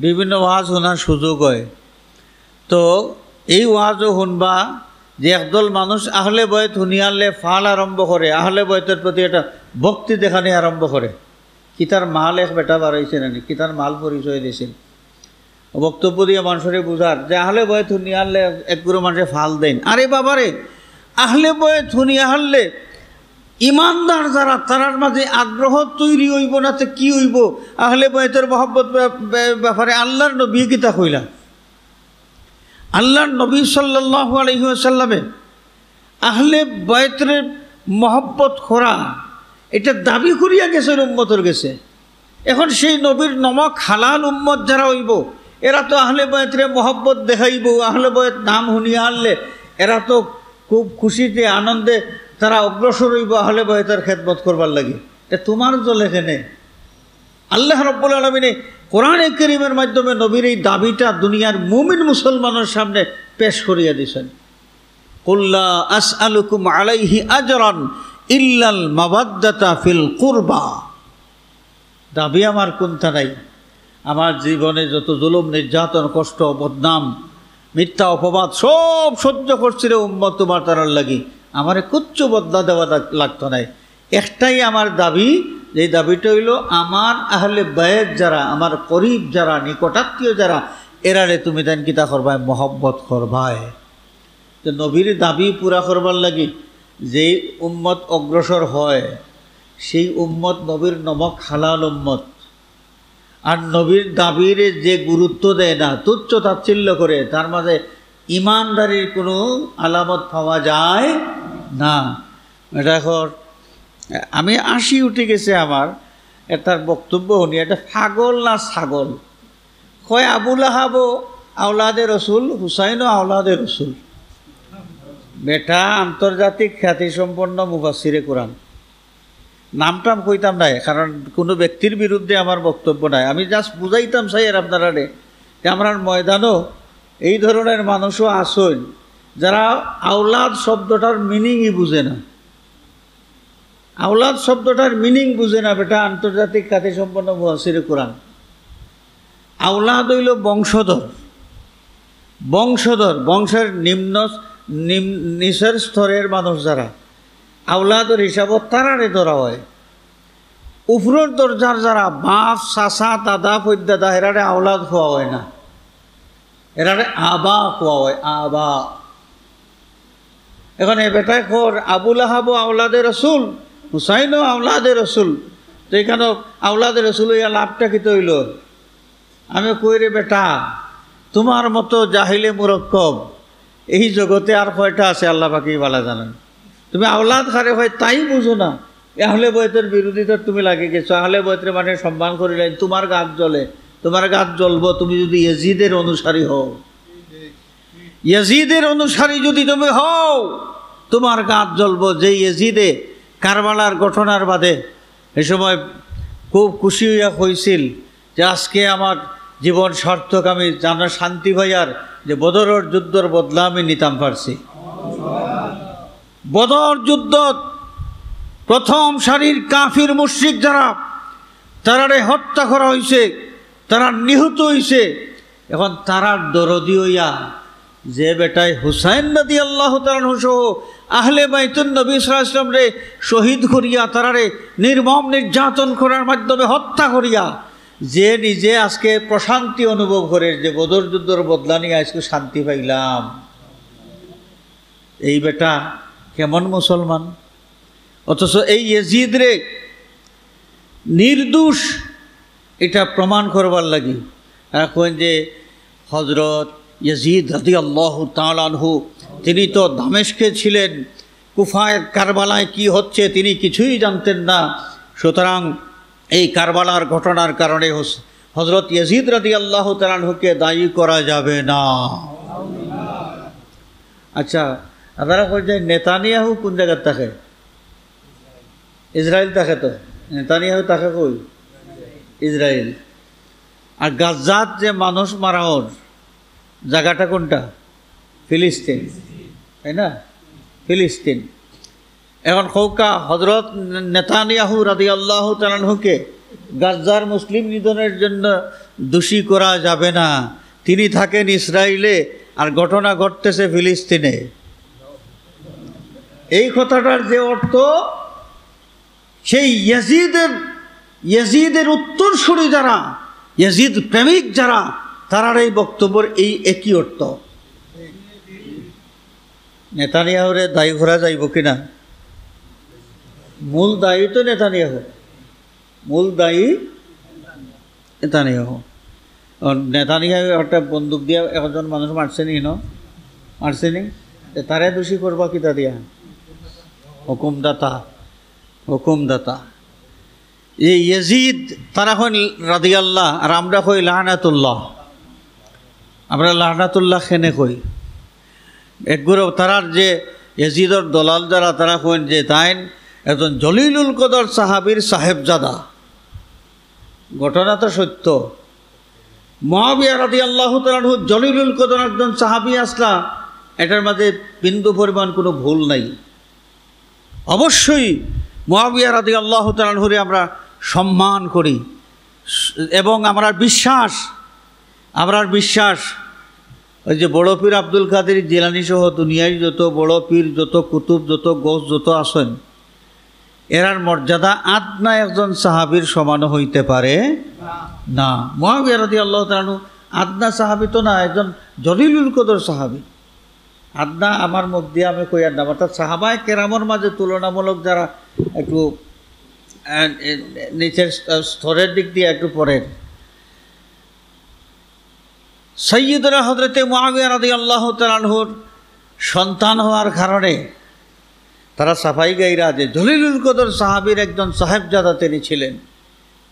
বিভিন্ন ওয়াজ শোনার সুযোগ হয়। তো এই ওয়াজও শুনবা যে একদল মানুষ আহলে বয়ত শুনিয়ালে ফাল আরম্ভ করে, আহলে বয়তের প্রতি একটা ভক্তি দেখানি আরম্ভ করে। কিতার মাল এক বেটা বার হয়েছে নানি, কিতার মাল পরিচয় দিয়েছেন বক্তব্য দিয়ে মানুষের বুঝার যে আহলে বয়ত শুনিয়ালে একগুলো মানুষের ফাল দেন। আরে বাবারে, আহলে বয়ত শুনিয়া হারলে ইমানদার যারা, তারার মাঝে আগ্রহ তৈরি হইব না তো কি হইব? আহলে বয়তের মহব্বত ব্যাপারে আল্লাহর নবী কিতা কইলা? আল্লাহর নবী সাল্লাল্লাহু আলাইহি ওয়াসাল্লামে আহলে বয়তের মহব্বত করা এটা দাবি করিয়া গেছে উম্মতের গেছে। এখন সেই নবীর নমক হালাল উম্মত যারা হইব, এরা তো আহলে বয়তের মহব্বত দেখাইব। আহলে বয়ত নাম শুনিয়া আনলে এরা তো খুব খুশিতে আনন্দে তারা অগ্রসর হইব আহলে বয়তের খেদমত করবার লাগে। তা তোমার জল এখানে আল্লাহ রাব্বুল আলামিন কোরআনে কারীমের মাধ্যমে নবীর এই দাবিটা দুনিয়ার মুমিন মুসলমানের সামনে পেশ করিয়া দিয়েছেন। কুল্লা আসআলুকুম আলাইহি আজরান ইল্লাল মাওয়াদ্দাতা ফিল কুরবা। দাবি আমার কোনটা নাই, আমার জীবনে যত জুলুম নির্যাতন কষ্ট বদনাম মিথ্যা অপবাদ সব সহ্য করছি রে উম্মত তোমার তারার লাগি, আমারে কুচ্ছু বদলা দেওয়া লাগতো নাই। একটাই আমার দাবি, যে দাবিটা হইল আমার আহলে বায়ত যারা, আমার করিব যারা, নিকটাত্মীয় যারা, এরারে তুমি দেন কিতা করবায়, মহব্বত করবায়। তো নবীর দাবি পুরা করবার লাগি যেই উম্মত অগ্রসর হয় সেই উম্মত নবীর নমক হালাল উম্মত। আর নবীর দাবির যে গুরুত্ব দেয় না, তুচ্ছ তাচ্ছিল্য করে, তার মাঝে ইমানদারির কোনো আলামত পাওয়া যায় না। এটা এখন আমি ৮০ উঠে গেছে আমার এটার বক্তব্য শুনি, এটা পাগল না ছাগল। কয় আবুল আহাব আওলাদে রসুল, হুসাইনও আওলাদে রসুল। বেটা আন্তর্জাতিক খ্যাতিসম্পন্ন মুফাসসিরে কোরআন, নামটাম কইতাম নাই, কারণ কোনো ব্যক্তির বিরুদ্ধে আমার বক্তব্য নাই। আমি জাস্ট বুঝাইতাম চাই আর আপনারা যে আমরা ময়দানও এই ধরনের মানুষও আসেন যারা আওলাদ শব্দটার মিনিংই বুঝে না। আওলাদ শব্দটার মিনিং বুঝে না বেটা আন্তর্জাতিক খ্যাতিসম্পন্ন মুফাসসিরে কোরআন। আওলাদ হইল বংশধর, বংশধর, বংশের নিচের স্তরের মানুষ যারা আওলাদের হিসাবত তারারে ধরা হয়। উপরের দরজার যারা বাপ চাচা দাদা পৈদাদা, এরারে আওলাদ খোয়া হয় না, এরারে আবা খোয়া হয়, আবা। এখন এ বেটাই খোর আবুল আহাব আওলাদে রসুল, হুসাইনও আওলাদে রসুল। তো এখানে আওলাদে রসুল ইয়া লাভটা কি তৈল? আমি কই রে বেটা, তোমার মতো জাহিলে মুরক্কব এই জগতে আর কয়টা আছে আল্লাহ পাকি ভালো জানেন। তুমি আওলাদ খারে হয় তাই বুঝো না, আহলে বয়তের বিরোধিতা তুমি লাগে গেছো। আহলে বয়তের মানে সম্মান করিলেন, তোমার গাছ জ্বলে, তোমার গাছ জ্বলবো তুমি যদি ইয়াজিদের অনুসারী হও। ইয়াজিদের অনুসারী যদি তুমি হও, তোমার গাছ জ্বলবো। যে ইয়াজিদে কারবালার ঘটনার বাদে এ সময় খুব খুশি হইয়া হয়েছিল যে আজকে আমার জীবন সার্থক, আমি জানা শান্তি ভাইয়ার যে বদরের যুদ্ধর বদলা আমি নিতাম পারছি। বদর যুদ্ধ প্রথম সারির কাফির মুশরিক যারা, তারারে হত্যা করা হয়েছে, তারা নিহত হয়েছে। এখন তারার দরদি হইয়া যে বেটায় হুসাইন রাদিয়াল্লাহু তাআলা সহ আহলে বাইতুন নবী সাল্লাল্লাহু আলাইহি ওয়াসাল্লাম রে শহীদ করিয়া, তারারে নির্মম নির্যাতন করার মাধ্যমে হত্যা করিয়া যে নিজে আজকে প্রশান্তি অনুভব করে যে বদর যুদ্ধর বদলা নিয়ে আজকে শান্তি পাইলাম, এই বেটা কেমন মুসলমান? অথচ এই ইয়াজিদ রে নির্দোষ এটা প্রমাণ করবার লাগি এখন যে হযরত ইয়াজিদ রাদিয়াল্লাহু তাআলা আনহু তিনি তো দামেস্কে ছিলেন, কুফায় কারবালায় কি হচ্ছে তিনি কিছুই জানতেন না। সুতরাং এই কারবালার ঘটনার কারণে হযরত ইয়াজিদ রাদিয়াল্লাহু তাআলা আনহুকে দায়ী করা যাবে না। আচ্ছা, আপনারা কই যে নেতানিয়াহু কোন জায়গায় থাকে? ইসরায়েল থাকে। তো নেতানিয়াহু থাকে কই? ইসরায়েল। আর গাজাত যে মানুষ মারা হন জায়গাটা কোনটা? ফিলিস্তিন, তাই না? ফিলিস্তিন। এখন কৌকা হযরত নেতানিয়াহু রাদিয়াল্লাহু তাআলা আনহুকে গাজার মুসলিম নিধনের জন্য দোষী করা যাবে না। তিনি থাকেন ইসরায়েলে আর ঘটনা ঘটতেছে ফিলিস্তিনে। এই কথাটার যে অর্থ, সেই ইয়াজিদের উত্তরসূরি যারা, ইয়াজিদ প্রেমিক যারা, তারার এই বক্তব্যের এই একই অর্থ। নেতানিয়াহুরে দায়ী করা যাইব কিনা? মূল দায়ী তো নেতানিয়াহু, মূল দায়ী নেতানিয়াহু। নেতানিয়াহু একটা বন্দুক দিয়া একজন মানুষ মারছেনি, মারছেনি, তারে দোষী করবা কিতা দিয়া? হুকুমদাতা। এই ইয়াজিদ তারা হইল রাদিয়াল্লাহ আর আমরা কই লানাতুল্লাহ। আমরা লানাতুল্লাহ খেনে কই একগুলো তারার যে ইয়াজিদর দলাল যারা তারা কইন যে তাইন একজন জলিলুল কদর সাহাবীর সাহেবজাদা। ঘটনা তো সত্য। মুআবিয়া রাদিয়াল্লাহু তাআলা আনহু জলিলুল কদর একজন সাহাবী আসলা, এটার মাঝে বিন্দু পরিমাণ কোনো ভুল নাই। অবশ্যই মুআবিয়া রাদিয়াল্লাহু তাআলা আনহুরে আমরা সম্মান করি এবং আমরা বিশ্বাস ওই যে বড় পীর আব্দুল কাদের জিলানী সহ দুনিয়ায় যত বড় পীর, যত কুতুব, যত গৌস যত আছেন, এরার মর্যাদা আদনা একজন সাহাবীর সমান হইতে পারে না। মুআবিয়া রাদিয়াল্লাহু তাআলা আনহু আদনা সাহাবী তো না, একজন জলিলুল কদর সাহাবী। আদনা আমার মুখ দিয়ে আমি কই আর না, অর্থাৎ সাহাবায়ে কেরামের মাঝে তুলনামূলক যারা একটু নিচের স্তরের দিক দিয়ে একটু পরের। সাইয়্যিদুনা হযরতে মুআবিয়া রাদিয়াল্লাহু তাআলা আনহুর সন্তান হওয়ার কারণে তারা সাফাই গাইরা যে জলিলুল কদর সাহাবীর একজন সাহেবজাদা তিনি ছিলেন,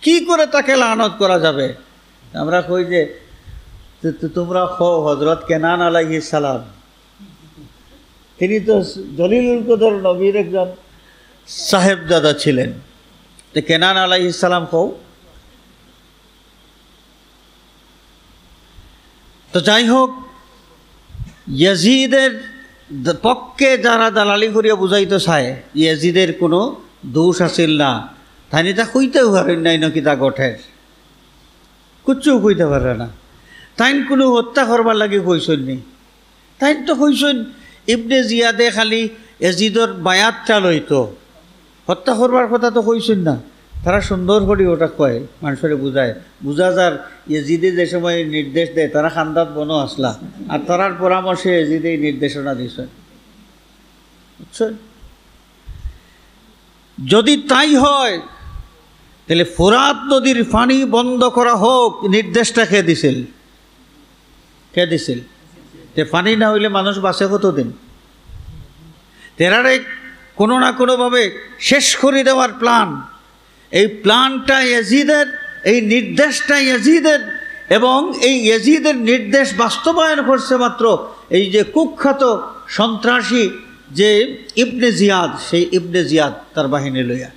কি করে তাকে লানত করা যাবে? আমরা কই যে তোমরা হযরত কেনান আলাইহিস সালাম, তিনি তো জলিলুল কদর নবীর একজন সাহেবজাদা ছিলেন। যে কেনান আলাইহিস সালাম কও। তো যাই হোক, ইয়াজিদের পক্ষে যারা দালালি করিয়া বুঝাইতে চায় ইয়াজিদের কোনো দোষ আছিল না, তাই তা কইতেও পারেন নাই নাকি তা গঠের কুচ্ছু কইতে পারে না। তাই কোনো হত্যা করবার লাগে কইসন নি, তাই তো কইসন ইবনে জিয়াদে খালি ইয়াজিদর বায়াতটা লইতো, হত্যা করবার কথা তো কইসন না। তারা সুন্দর করে ওটা কয়, মানুষের বুঝা যার ইয়াজিদে যে সময় নির্দেশ দেয় তারা খান্দাত বনো আসলা, আর তারার পরামর্শে ইয়াজিদে নির্দেশনা দিয়েছেন। বুঝছেন? যদি তাই হয় তাহলে ফোরাত নদীর পানি বন্ধ করা হোক, নির্দেশটা কে দিছিল? যে পানি না হইলে মানুষ বাঁচে কতদিন? তেরারে কোনো না কোনোভাবে শেষ করে দেওয়ার প্ল্যান, এই প্ল্যানটা ইয়াজিদের, এই নির্দেশটা ইয়াজিদের, এবং এই ইয়াজিদের নির্দেশ বাস্তবায়ন করছে মাত্র এই যে কুখ্যাত সন্ত্রাসী যে ইবনে জিয়াদ, সেই ইবনে জিয়াদ তার বাহিনী লইয়া।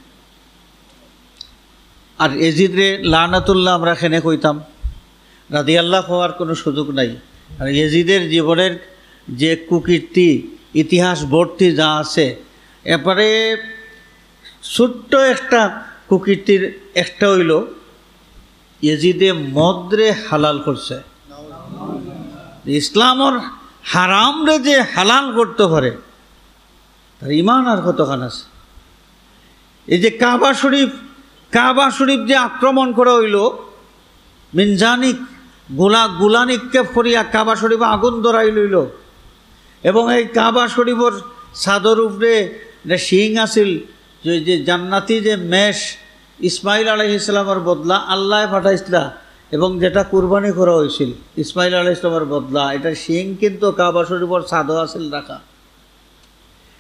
আর ইয়াজিদরে লানাতুল্লাহ আমরা খেনে কইতাম, রাদিয়াল্লাহ হওয়ার কোনো সুযোগ নাই। আর ইয়াজিদের জীবনের যে কুকীর্তি ইতিহাস ভর্তি যা আছে, এরপরে ছোট্ট একটা কুকীর্তির একটা হইল ইয়াজিদে মদরে হালাল করছে। ইসলামর হারামরে যে হালাল করতে পারে তার ইমান আর কতখান আছে। এই যে কাবা শরীফ যে আক্রমণ করা হইল, মিনজানিক গোলা নিক্ষেপ করিয়া কাবা শরীফ আগুন ধরাই লইল এবং এই কাবা শরীফর ছাদর উপরে শিং আছিল যে জান্নাতি যে মেষ ইসমাইল আলাইহিস সালামের বদলা আল্লাহ পাঠাইছিলা এবং যেটা কুরবানি করা হয়েছিল ইসমাইল আলাইহিস সালামের বদলা, এটা শিং কিন্তু কাবা শরীফর ছাদও আছিল রাখা।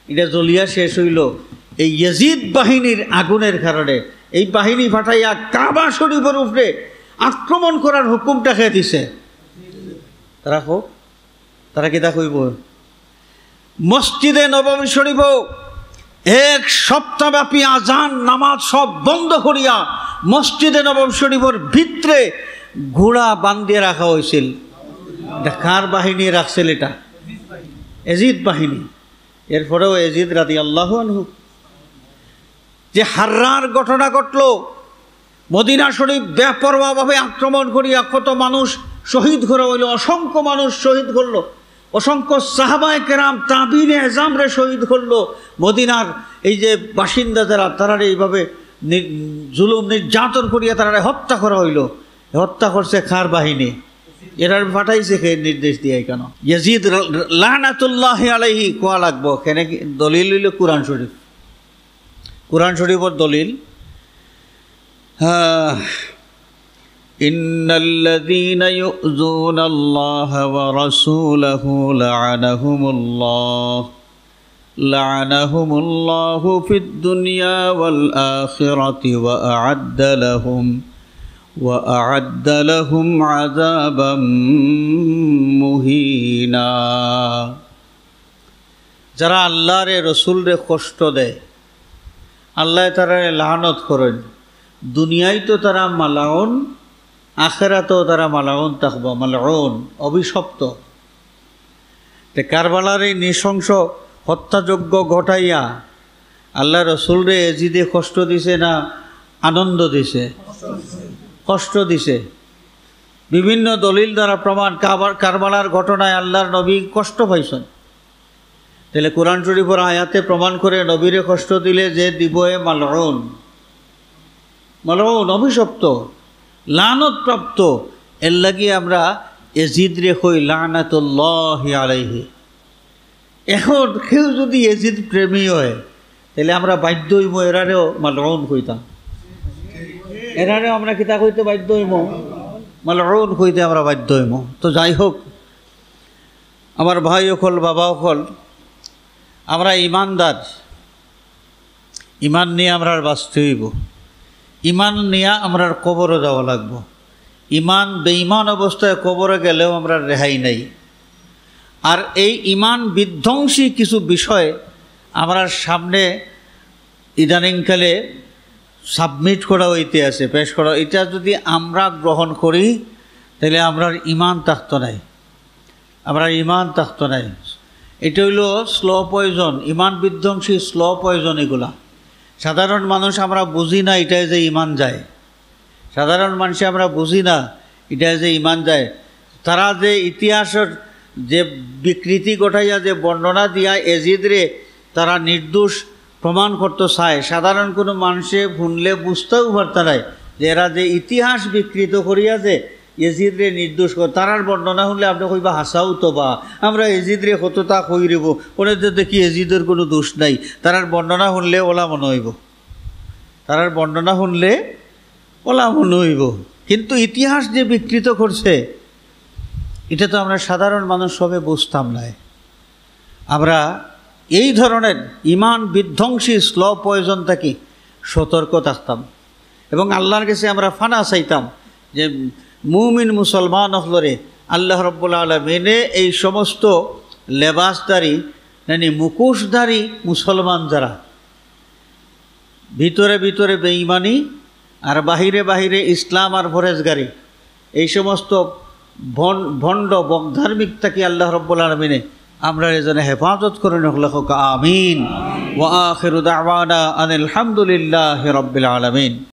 এটা জ্বলিয়া শেষ হইল এই ইয়াজিদ বাহিনীর আগুনের কারণে। এই বাহিনী পাঠাইয়া কাবা শরীফের উপরে আক্রমণ করার হুকুমটা খেয়ে দিছে। তারা কিতা কইব? মসজিদে নববী শরীফ এক সপ্তাহব্যাপী আজান নামাজ সব বন্ধ করিয়া মসজিদে নববী শরীফের ভিতরে ঘোড়া বান্ধিয়ে রাখা হয়েছিল। এটা কার বাহিনী রাখছিল? এটা ইয়াজিদ বাহিনী। এরপরেও ইয়াজিদ রাদিয়াল্লাহু আনহু যে হাররার ঘটনা ঘটল, মদিনা শরীফ বেপরোয়াভাবে আক্রমণ করিয়া কত মানুষ শহীদ করা হইল, অসংখ্য মানুষ শহীদ করলো, অসংখ্য সাহাবায়ে কেরাম তাবিনে এজামরে শহীদ করলো। মদিনার এই যে বাসিন্দা যারা তারা এইভাবে জুলুম নির্যাতন করিয়া তারা হত্যা করা হইল। হত্যা করছে কার বাহিনী? এরা পাঠাইছে কে নির্দেশ দিয়ে? কেন? ইয়াজিদ লানাতুল্লাহি আলাইহি কোয়া লাগবো কেন? দলিল হইল কুরআন শরীফ। কুরআন শরীফের দলিল ইন্নাল্লাযীনা ইউযুনাল্লাহা ওয়া রাসূলাহু লা'নাহুমুল্লাহু ফিদ দুনিয়া ওয়াল আখিরাতি ওয়া আ'আদ্দা লাহুম আযাবাম মুহিনা। যারা আল্লাহর রাসূলরে কষ্ট দেয়, আল্লাহ তারা লানত করেন। দুনিয়ায় তো তারা মালাউন, আখিরাতেও তারা মালাউন থাকবো, মালাউন অভিশপ্ত। কারবালার এই নৃশংস হত্যাযজ্ঞ ঘটাইয়া আল্লাহ রসুলরে এজিদে কষ্ট দিছে না আনন্দ দিছে? কষ্ট দিছে। বিভিন্ন দলিল দ্বারা প্রমাণ, কারবালার ঘটনায় আল্লাহর নবী কষ্ট পাইছেন। তাহলে কোরআন শরীফের আয়াতে প্রমাণ করে নবীরে কষ্ট দিলে যে দিব এ মালউন, মালউন অভিশপ্ত, লানত প্রাপ্ত। এর লাগি আমরা ইয়াজিদরে কই লানাতুল্লাহি আলাইহি। এখন কেউ যদি ইয়াজিদ প্রেমী হয় তাহলে আমরা বাধ্য হইব এরারেও মালউন কইতাম। এরারেও আমরা কিতা কইতে বাধ্য হইব? মালউন কইতে আমরা বাধ্য হইব। তো যাই হোক, আমার ভাই অকল, বাবা অকল, আমরা ইমানদার, ইমান নিয়ে আমরা বাঁচতে হইব। ইমান নিয়ে আমরা কবরে যাওয়া লাগবো। ইমান বেঈমান অবস্থায় কবরে গেলেও আমরা রেহাই নাই। আর এই ইমান বিধ্বংসী কিছু বিষয় আমরা সামনে ইদানিংকালে সাবমিট করা হইতে আছে, পেশ করা। এটা যদি আমরা গ্রহণ করি তাহলে আমরা ইমান থাকতো নাই, আমরা ইমান থাকতো নাই। এটা হইল স্লো পয়জন, ইমান বিধ্বংসী স্লো পয়জন। এগুলা সাধারণ মানুষ আমরা বুঝি না এটাই যে ইমান যায়। সাধারণ মানুষে আমরা বুঝি না এটাই যে ইমান যায়। তারা যে ইতিহাসের যে বিকৃতি ঘটাইয়া যে বর্ণনা দিয়া ইয়াজিদরে তারা নির্দোষ প্রমাণ করতে চায়, সাধারণ কোনো মানুষে শুনলে বুঝতেও পারত নাই যে এরা যে ইতিহাস বিকৃত করিয়া যে ইয়াজিদরে নির্দোষ করে। তারার বর্ণনা শুনলে আপনি কইবা হাসাও তো বা আমরা ইয়াজিদরে কতটা কই রেব, ওদের তো দেখি ইয়াজিদের কোনো দোষ নাই। তারার বর্ণনা শুনলে ওলা মনে হইব, তারার বর্ণনা শুনলে ওলা মনে হইব। কিন্তু ইতিহাস যে বিকৃত করছে এটা তো আমরা সাধারণ মানুষ সবে বুঝতাম না। আমরা এই ধরনের ইমান বিধ্বংসী স্লো পয়জন থেকে সতর্ক থাকতাম এবং আল্লাহর কাছে আমরা ফানা চাইতাম যে মুমিন মুসলমান হলরে আল্লাহ রব্বুল আলামিনে এই সমস্ত লেবাসদারি মানে মুখোশধারী মুসলমান যারা ভিতরে ভিতরে বেঈমানি আর বাহিরে বাহিরে ইসলাম আর ফরেজগারি, এই সমস্ত ভণ্ড বকধার্মিকতাকে আল্লাহ রব্বুল আলামিনে আমরা এজন্য হেফাজত করে নখলাক আমিন। ওয়া আখিরু দাওয়ানা আনিল হামদুলিল্লাহি রাব্বিল আলামিন।